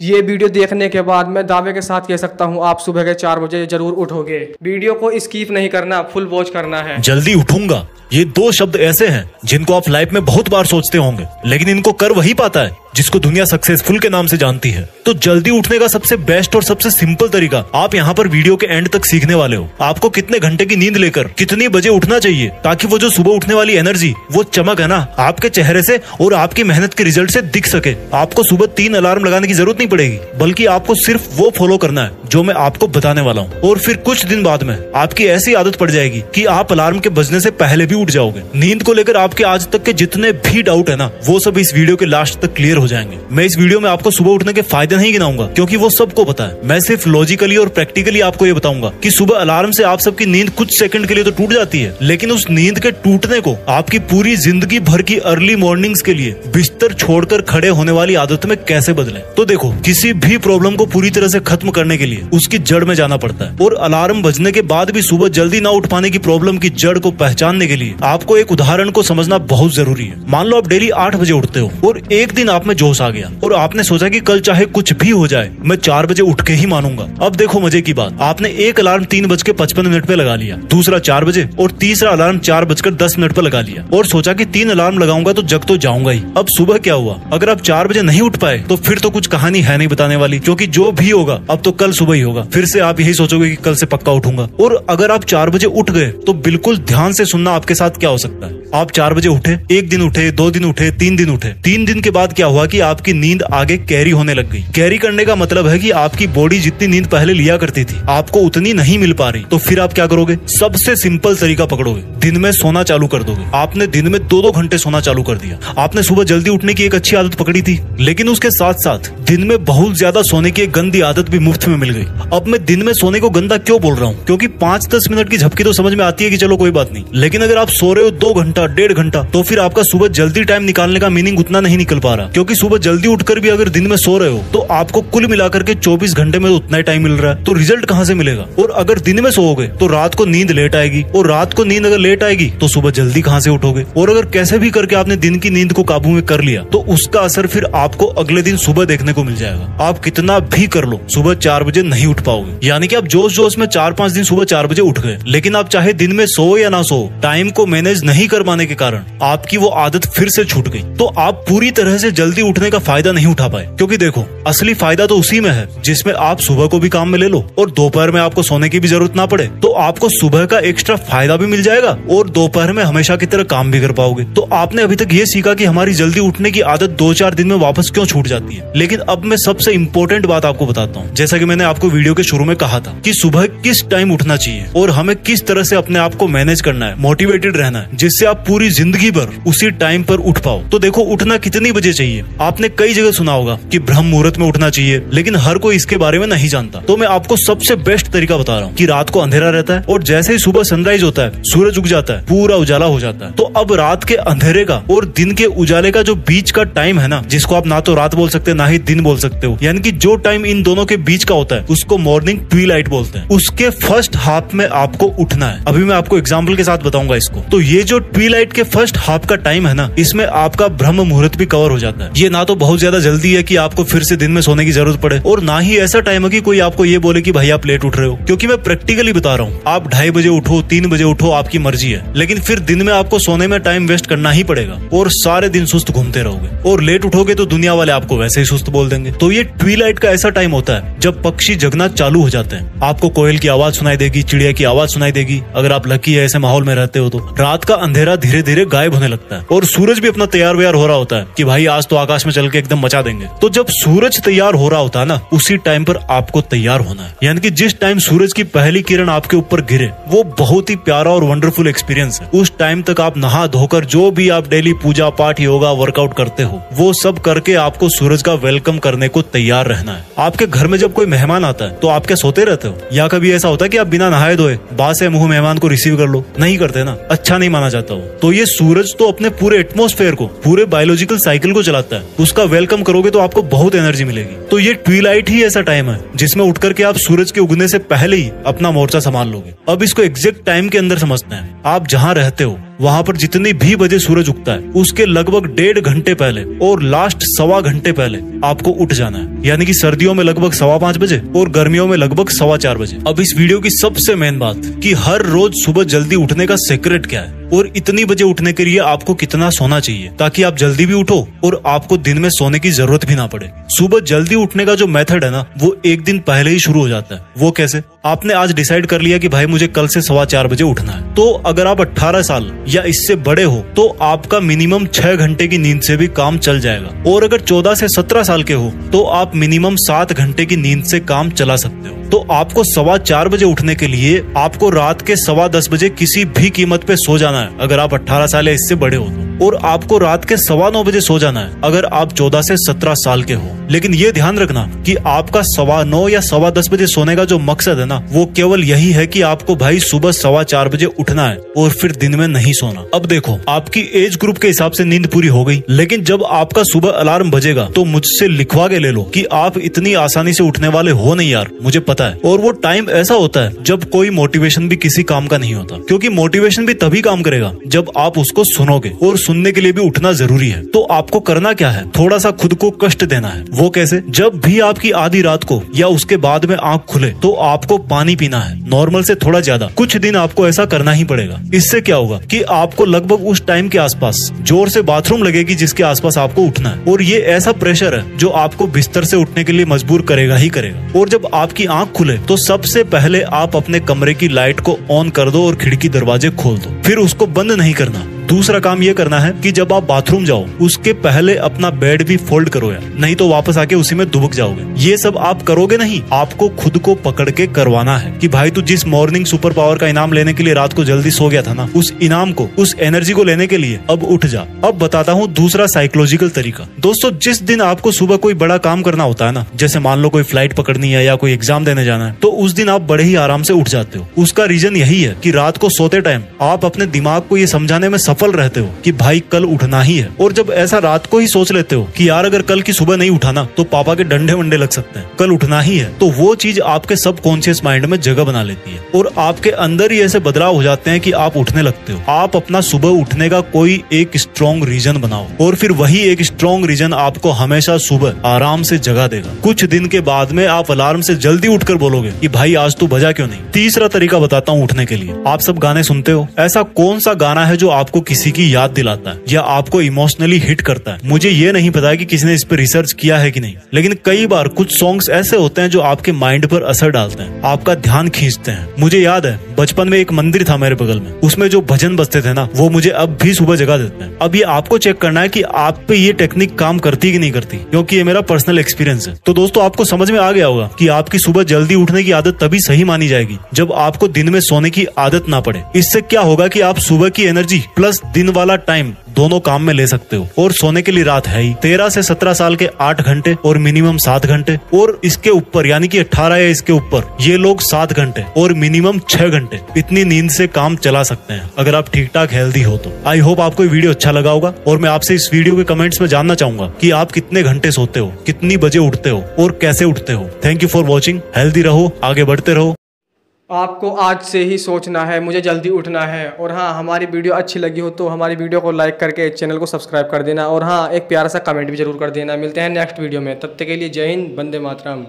ये वीडियो देखने के बाद मैं दावे के साथ कह सकता हूँ आप सुबह के 4 बजे जरूर उठोगे। वीडियो को स्किप नहीं करना, फुल वॉच करना है। जल्दी उठूंगा, ये 2 शब्द ऐसे हैं जिनको आप लाइफ में बहुत बार सोचते होंगे, लेकिन इनको कर वही पाता है जिसको दुनिया सक्सेसफुल के नाम से जानती है। तो जल्दी उठने का सबसे बेस्ट और सबसे सिंपल तरीका आप यहाँ पर वीडियो के एंड तक सीखने वाले हो। आपको कितने घंटे की नींद लेकर कितनी बजे उठना चाहिए ताकि वो जो सुबह उठने वाली एनर्जी, वो चमक है ना, आपके चेहरे से और आपकी मेहनत के रिजल्ट से दिख सके। आपको सुबह 3 अलार्म लगाने की जरूरत नहीं पड़ेगी, बल्कि आपको सिर्फ वो फॉलो करना है जो मैं आपको बताने वाला हूँ। और फिर कुछ दिन बाद में आपकी ऐसी आदत पड़ जाएगी कि आप अलार्म के बजने से पहले भी उठ जाओगे। नींद को लेकर आपके आज तक के जितने भी डाउट है ना, वो सब इस वीडियो के लास्ट तक क्लियर हो जाएंगे। मैं इस वीडियो में आपको सुबह उठने के फायदे नहीं गिनाऊंगा क्योंकि वो सबको पता है। मैं सिर्फ लॉजिकली और प्रैक्टिकली आपको ये बताऊंगा कि सुबह अलार्म से आप सबकी नींद कुछ सेकंड के लिए तो टूट जाती है, लेकिन उस नींद के टूटने को आपकी पूरी जिंदगी भर की अर्ली मॉर्निंग्स के लिए बिस्तर छोड़कर खड़े होने वाली आदत में कैसे बदलें। तो देखो, किसी भी प्रॉब्लम को पूरी तरह से खत्म करने के लिए उसकी जड़ में जाना पड़ता है, और अलार्म बजने के बाद भी सुबह जल्दी ना उठ पाने की प्रॉब्लम की जड़ को पहचानने के लिए आपको एक उदाहरण को समझना बहुत जरूरी है। मान लो आप डेली 8 बजे उठते हो और एक दिन आप में जोश आ गया और आपने सोचा कि कल चाहे कुछ भी हो जाए मैं 4 बजे उठ के ही मानूंगा। अब देखो मजे की बात, आपने एक अलार्म 3:55 पे लगा लिया, दूसरा 4 बजे और तीसरा अलार्म 4:10 पे लगा लिया और सोचा कि 3 अलार्म लगाऊंगा तो जग तो जाऊंगा ही। अब सुबह क्या हुआ? अगर आप 4 बजे नहीं उठ पाए तो फिर तो कुछ कहानी है नहीं बताने वाली, क्योंकि जो भी होगा अब तो कल सुबह ही होगा। फिर से आप यही सोचोगे कि कल से पक्का उठूंगा। और अगर आप 4 बजे उठ गए तो बिल्कुल ध्यान से सुनना आपके साथ क्या हो सकता है। आप 4 बजे उठे, 1 दिन उठे, 2 दिन उठे, 3 दिन उठे। 3 दिन के बाद क्या हुआ कि आपकी नींद आगे कैरी होने लग गई। कैरी करने का मतलब है कि आपकी बॉडी जितनी नींद पहले लिया करती थी आपको उतनी नहीं मिल पा रही। तो फिर आप क्या करोगे? सबसे सिंपल तरीका पकड़ोगे, दिन में सोना चालू कर दोगे। आपने दिन में 2-2 घंटे सोना चालू कर दिया। आपने सुबह जल्दी उठने की एक अच्छी आदत पकड़ी थी, लेकिन उसके साथ साथ दिन में बहुत ज्यादा सोने की एक गंदी आदत भी मुफ्त में मिल गई। अब मैं दिन में सोने को गंदा क्यों बोल रहा हूँ? क्योंकि 5-10 मिनट की झपकी तो समझ में आती है कि चलो कोई बात नहीं, लेकिन अगर आप सो रहे हो 2 घंटा 1.5 घंटा तो फिर आपका सुबह जल्दी टाइम निकालने का मीनिंग उतना नहीं निकल पा रहा। क्योंकि सुबह जल्दी उठकर भी अगर दिन में सो रहे हो तो आपको कुल मिलाकर के 24 घंटे में उतना ही टाइम मिल रहा है, तो रिजल्ट कहाँ से मिलेगा? और अगर दिन में सोओगे तो रात को नींद लेट आएगी, और रात को नींद अगर लेट आएगी तो सुबह जल्दी कहाँ से उठोगे? और अगर कैसे भी करके आपने दिन की नींद को काबू में कर लिया तो उसका असर फिर आपको अगले दिन सुबह देखने को मिल जाएगा। आप कितना भी कर लो सुबह 4 बजे नहीं उठ पाओगे। यानी कि आप जोश जोश में 4-5 दिन सुबह 4 बजे उठ गए, लेकिन आप चाहे दिन में सो या ना सो, टाइम को मैनेज नहीं कर पाने के कारण आपकी वो आदत फिर से छूट गई। तो आप पूरी तरह से जल्दी उठने का फायदा नहीं उठा पाए। क्योंकि देखो, असली फायदा तो उसी में है जिसमें आप सुबह को भी काम में ले लो और दोपहर में आपको सोने की भी जरूरत ना पड़े। तो आपको सुबह का एक्स्ट्रा फायदा भी मिल जाएगा और दोपहर में हमेशा की तरह काम भी कर पाओगे। तो आपने अभी तक ये सीखा कि हमारी जल्दी उठने की आदत 2-4 दिन में वापस क्यों छूट जाती है। लेकिन अब मैं सबसे इम्पोर्टेंट बात आपको बताता हूँ। जैसा कि मैंने आपको वीडियो के शुरू में कहा था कि सुबह किस टाइम उठना चाहिए और हमें किस तरह से अपने आप को मैनेज करना है, मोटिवेटेड रहना है, जिससे आप पूरी जिंदगी भर उसी टाइम पर उठ पाओ। तो देखो, उठना कितनी बजे चाहिए? आपने कई जगह सुना होगा कि ब्रह्म मुहूर्त में उठना चाहिए, लेकिन हर कोई इसके बारे में नहीं जानता। तो मैं आपको सबसे बेस्ट तरीका बता रहा हूँ कि रात को अंधेरा रहता है और जैसे ही सुबह सनराइज होता है, सूरज उग जाता है, पूरा उजाला हो जाता है। तो अब रात के अंधेरे का और दिन के उजाले का जो बीच का टाइम है ना, जिसको आप ना तो रात बोल सकते ना ही दिन बोल सकते हो, यानी कि जो टाइम इन दोनों के बीच का होता है उसको मॉर्निंग ट्विलाइट बोलते हैं। उसके फर्स्ट हाफ में आपको उठना है। अभी मैं आपको एग्जाम्पल के साथ बताऊंगा इसको। तो ये जो ट्विलाइट के फर्स्ट हाफ का टाइम है ना, इसमें आपका ब्रह्म मुहूर्त भी कवर हो जाता है। ये ना तो बहुत ज्यादा जल्दी है कि आपको फिर से दिन में सोने की जरूरत पड़े, और ना ही ऐसा टाइम है कि कोई आपको ये बोले कि भाई आप लेट उठ रहे हो। क्योंकि मैं प्रैक्टिकली बता रहा हूँ, आप 2:30 बजे उठो, 3 बजे उठो, आपकी मर्जी है, लेकिन फिर दिन में आपको सोने में टाइम वेस्ट करना ही पड़ेगा और सारे दिन सुस्त घूमते रहोगे। और लेट उठोगे तो दुनिया वाले आपको वैसे ही सुस्त बोल देंगे। तो ये ट्विलाइट का ऐसा टाइम होता है जब पक्षी जगना चालू हो जाते हैं। आपको कोयल की आवाज सुनाई देगी, चिड़िया की आवाज सुनाई देगी। अगर आप लकी है, ऐसे माहौल में रहते हो, तो रात का अंधेरा धीरे धीरे गायब होने लगता है और सूरज भी अपना तैयार व्यार हो रहा होता है कि भाई आज तो आकाश में चल के एकदम मचा देंगे। तो जब सूरज तैयार हो रहा होता है ना, उसी टाइम पर आपको तैयार होना है। यानी कि जिस टाइम सूरज की पहली किरण आपके ऊपर गिरे, वो बहुत ही प्यारा और वंडरफुल एक्सपीरियंस है। उस टाइम तक आप नहा धोकर जो भी आप डेली पूजा पाठ, योगा, वर्कआउट करते हो, वो सब करके आपको सूरज का वेलकम करने को तैयार रहना है। आपके घर में जब कोई मेहमान आता है तो आप क्या सोते रहते हो? या कभी ऐसा होता है कि आप बिना नहाए धोए बासे मुंह मेहमान को रिसीव कर लो? नहीं करते ना, अच्छा नहीं माना जाता हो। तो ये सूरज तो अपने पूरे एटमॉस्फेयर को, पूरे बायोलॉजिकल साइकिल को चलाता है। उसका वेलकम करोगे तो आपको बहुत एनर्जी मिलेगी। तो ये ट्विलाइट ही ऐसा टाइम है जिसमें उठ करके आप सूरज के उगने से पहले ही अपना मोर्चा संभाल लोगे। अब इसको एग्जैक्ट टाइम के अंदर समझते हैं। आप जहाँ रहते हो वहाँ पर जितनी भी बजे सूरज उगता है उसके लगभग 1.5 घंटे पहले और लास्ट 1.25 घंटे पहले आपको उठ जाना है। यानी कि सर्दियों में लगभग 5:15 बजे और गर्मियों में लगभग 4:15 बजे। अब इस वीडियो की सबसे मेन बात कि हर रोज सुबह जल्दी उठने का सीक्रेट क्या है और इतनी बजे उठने के लिए आपको कितना सोना चाहिए ताकि आप जल्दी भी उठो और आपको दिन में सोने की जरूरत भी ना पड़े। सुबह जल्दी उठने का जो मेथड है ना वो एक दिन पहले ही शुरू हो जाता है। वो कैसे? आपने आज डिसाइड कर लिया कि भाई मुझे कल से 4:15 बजे उठना है, तो अगर आप 18 साल या इससे बड़े हो तो आपका मिनिमम 6 घंटे की नींद से भी काम चल जाएगा और अगर 14 से 17 साल के हो तो आप मिनिमम 7 घंटे की नींद से काम चला सकते हो। तो आपको 4:15 बजे उठने के लिए आपको रात के 10:15 बजे किसी भी कीमत पे सो जाना है अगर आप 18 साल या इससे बड़े हो तो, और आपको रात के 9:15 बजे सो जाना है अगर आप 14 से 17 साल के हो। लेकिन ये ध्यान रखना कि आपका 9:15 या 10:15 बजे सोने का जो मकसद है ना वो केवल यही है कि आपको भाई सुबह 4:15 बजे उठना है और फिर दिन में नहीं सोना। अब देखो, आपकी एज ग्रुप के हिसाब से नींद पूरी हो गई, लेकिन जब आपका सुबह अलार्म बजेगा तो मुझसे लिखवा के ले लो कि आप इतनी आसानी से उठने वाले हो नहीं यार, मुझे पता है। और वो टाइम ऐसा होता है जब कोई मोटिवेशन भी किसी काम का नहीं होता, क्योंकि मोटिवेशन भी तभी काम करेगा जब आप उसको सुनोगे और सुनने के लिए भी उठना जरूरी है। तो आपको करना क्या है, थोड़ा सा खुद को कष्ट देना है। वो कैसे? जब भी आपकी आधी रात को या उसके बाद में आंख खुले तो आपको पानी पीना है, नॉर्मल से थोड़ा ज्यादा। कुछ दिन आपको ऐसा करना ही पड़ेगा। इससे क्या होगा कि आपको लगभग उस टाइम के आसपास जोर से बाथरूम लगेगी जिसके आसपास आपको उठना है, और ये ऐसा प्रेशर है जो आपको बिस्तर से उठने के लिए मजबूर करेगा ही करेगा। और जब आपकी आंख खुले तो सबसे पहले आप अपने कमरे की लाइट को ऑन कर दो और खिड़की दरवाजे खोल दो, फिर उसको बंद नहीं करना। दूसरा काम ये करना है कि जब आप बाथरूम जाओ उसके पहले अपना बेड भी फोल्ड करो यार, नहीं तो वापस आके उसी में दुबक जाओगे। ये सब आप करोगे नहीं, आपको खुद को पकड़ के करवाना है कि भाई तू जिस मॉर्निंग सुपर पावर का इनाम लेने के लिए रात को जल्दी सो गया था ना, उस इनाम को, उस एनर्जी को लेने के लिए अब उठ जा। अब बताता हूँ दूसरा साइकोलॉजिकल तरीका। दोस्तों, जिस दिन आपको सुबह कोई बड़ा काम करना होता है ना, जैसे मान लो कोई फ्लाइट पकड़नी है या कोई एग्जाम देने जाना है, तो उस दिन आप बड़े ही आराम से उठ जाते हो। उसका रीजन यही है कि रात को सोते टाइम आप अपने दिमाग को ये समझाने में सफल रहते हो कि भाई कल उठना ही है। और जब ऐसा रात को ही सोच लेते हो कि यार अगर कल की सुबह नहीं उठाना तो पापा के डंडे वंडे लग सकते हैं, कल उठना ही है, तो वो चीज आपके सबकॉन्शियस माइंड में जगह बना लेती है और आपके अंदर ही ऐसे बदलाव हो जाते हैं कि आप उठने लगते हो। आप अपना सुबह उठने का कोई एक स्ट्रॉन्ग रीजन बनाओ और फिर वही एक स्ट्रॉन्ग रीजन आपको हमेशा सुबह आराम से जगा देगा। कुछ दिन के बाद में आप अलार्म से जल्दी उठकर बोलोगे कि भाई आज तू बजा क्यों नहीं। तीसरा तरीका बताता हूँ उठने के लिए। आप सब गाने सुनते हो, ऐसा कौन सा गाना है जो आपको किसी की याद दिलाता है या आपको इमोशनली हिट करता है? मुझे ये नहीं पता कि किसी ने इस पे रिसर्च किया है कि नहीं, लेकिन कई बार कुछ सॉन्ग्स ऐसे होते हैं जो आपके माइंड पर असर डालते हैं, आपका ध्यान खींचते हैं। मुझे याद है बचपन में एक मंदिर था मेरे बगल में, उसमें जो भजन बजते थे ना वो मुझे अब भी सुबह जगा देते हैं। अब ये आपको चेक करना है कि आप पे ये टेक्निक काम करती कि नहीं करती, क्योंकि ये मेरा पर्सनल एक्सपीरियंस है। तो दोस्तों, आपको समझ में आ गया होगा कि आपकी सुबह जल्दी उठने की आदत तभी सही मानी जाएगी जब आपको दिन में सोने की आदत ना पड़े। इससे क्या होगा कि आप सुबह की एनर्जी प्लस दिन वाला टाइम दोनों काम में ले सकते हो। और सोने के लिए रात है ही 13 से 17 साल के 8 घंटे और मिनिमम 7 घंटे, और इसके ऊपर यानी कि 18 या इसके ऊपर ये लोग 7 घंटे और मिनिमम 6 घंटे इतनी नींद से काम चला सकते हैं अगर आप ठीक ठाक हेल्दी हो तो। आई होप आपको ये वीडियो अच्छा लगा होगा और मैं आपसे इस वीडियो के कमेंट्स में जानना चाहूंगा कि आप कितने घंटे सोते हो, कितनी बजे उठते हो और कैसे उठते हो। Thank you for watching. Healthy रहो, आगे बढ़ते रहो। आपको आज से ही सोचना है, मुझे जल्दी उठना है। और हाँ, हमारी वीडियो अच्छी लगी हो तो हमारी वीडियो को लाइक करके चैनल को सब्सक्राइब कर देना, और हाँ, एक प्यारा सा कमेंट भी जरूर कर देना। मिलते हैं नेक्स्ट वीडियो में, तब तक के लिए जय हिंद, वंदे मातरम।